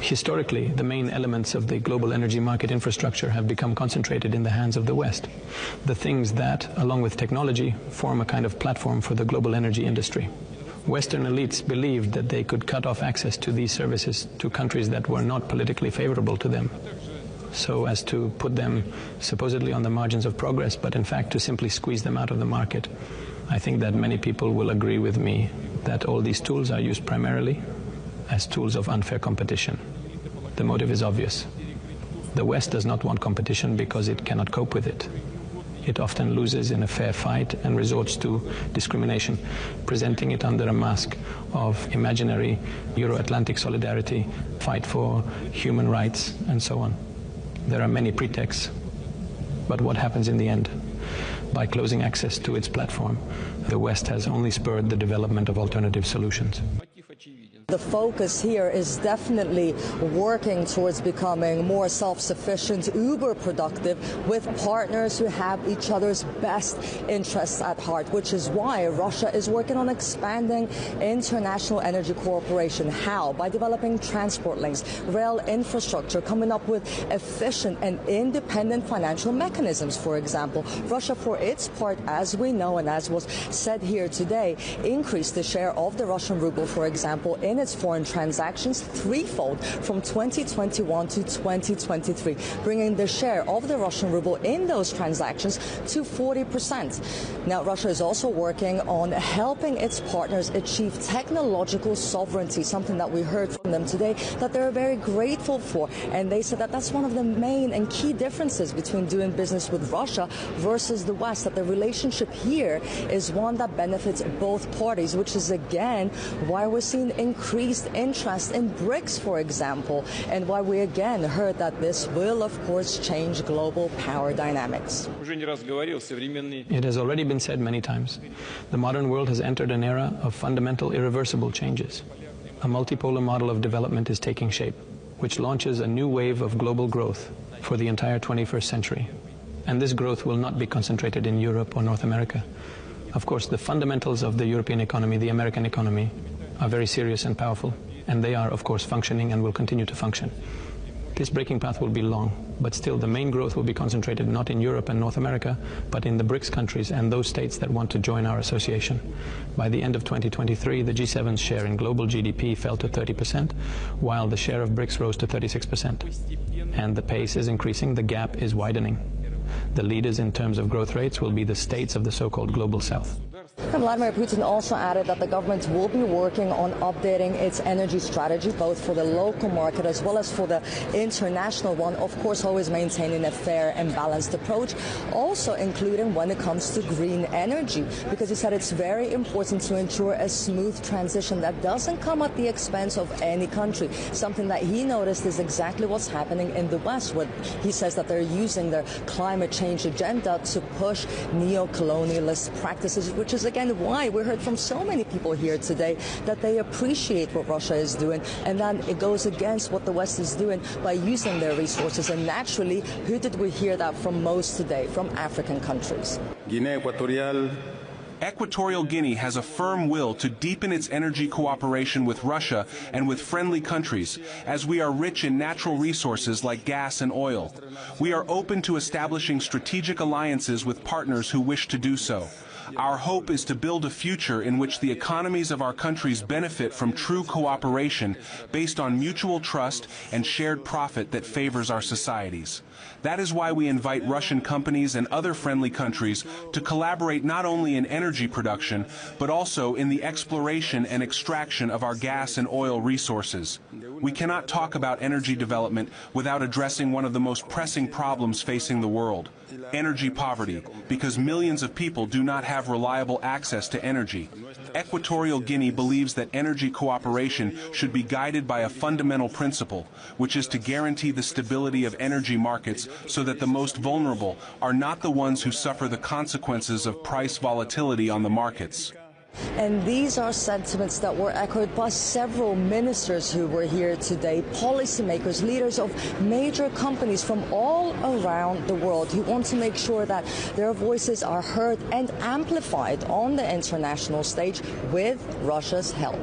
Historically, the main elements of the global energy market infrastructure have become concentrated in the hands of the West. The things that, along with technology, form a kind of platform for the global energy industry. Western elites believed that they could cut off access to these services to countries that were not politically favorable to them, so as to put them supposedly on the margins of progress, but in fact to simply squeeze them out of the market. I think that many people will agree with me that all these tools are used primarily as tools of unfair competition. The motive is obvious. The West does not want competition because it cannot cope with it. It often loses in a fair fight and resorts to discrimination, presenting it under a mask of imaginary Euro-Atlantic solidarity, fight for human rights, and so on. There are many pretexts, but what happens in the end? By closing access to its platform, the West has only spurred the development of alternative solutions. The focus here is definitely working towards becoming more self-sufficient, uber-productive, with partners who have each other's best interests at heart, which is why Russia is working on expanding international energy cooperation. How? By developing transport links, rail infrastructure, coming up with efficient and independent financial mechanisms, for example. Russia, for its part, as we know and as was said here today, increased the share of the Russian ruble, for example, in its foreign transactions threefold from 2021 to 2023, bringing the share of the Russian ruble in those transactions to 40%. Now, Russia is also working on helping its partners achieve technological sovereignty, something that we heard from them today that they're very grateful for. And they said that that's one of the main and key differences between doing business with Russia versus the West, that the relationship here is one that benefits both parties, which is, again, why we're seeing increased interest in BRICS, for example, and why we again heard that this will, of course, change global power dynamics. It has already been said many times. The modern world has entered an era of fundamental, irreversible changes. A multipolar model of development is taking shape, which launches a new wave of global growth for the entire 21st century. And this growth will not be concentrated in Europe or North America. Of course, the fundamentals of the European economy, the American economy, are very serious and powerful, and they are, of course, functioning and will continue to function. This breaking path will be long, but still the main growth will be concentrated not in Europe and North America, but in the BRICS countries and those states that want to join our association. By the end of 2023, the G7's share in global GDP fell to 30%, while the share of BRICS rose to 36%. And the pace is increasing, the gap is widening. The leaders in terms of growth rates will be the states of the so-called Global South. And Vladimir Putin also added that the government will be working on updating its energy strategy, both for the local market as well as for the international one, of course always maintaining a fair and balanced approach, also including when it comes to green energy, because he said it's very important to ensure a smooth transition that doesn't come at the expense of any country. Something that he noticed is exactly what's happening in the West, where he says that they're using their climate change agenda to push neo-colonialist practices, which is again why we heard from so many people here today that they appreciate what Russia is doing, and then it goes against what the West is doing by using their resources. And naturally, who did we hear that from most today? From African countries. Equatorial Guinea has a firm will to deepen its energy cooperation with Russia and with friendly countries, as we are rich in natural resources like gas and oil. We are open to establishing strategic alliances with partners who wish to do so. Our hope is to build a future in which the economies of our countries benefit from true cooperation based on mutual trust and shared profit that favors our societies. That is why we invite Russian companies and other friendly countries to collaborate not only in energy production, but also in the exploration and extraction of our gas and oil resources. We cannot talk about energy development without addressing one of the most pressing problems facing the world: energy poverty, because millions of people do not have reliable access to energy. Equatorial Guinea believes that energy cooperation should be guided by a fundamental principle, which is to guarantee the stability of energy markets so that the most vulnerable are not the ones who suffer the consequences of price volatility on the markets. And these are sentiments that were echoed by several ministers who were here today, policymakers, leaders of major companies from all around the world who want to make sure that their voices are heard and amplified on the international stage with Russia's help.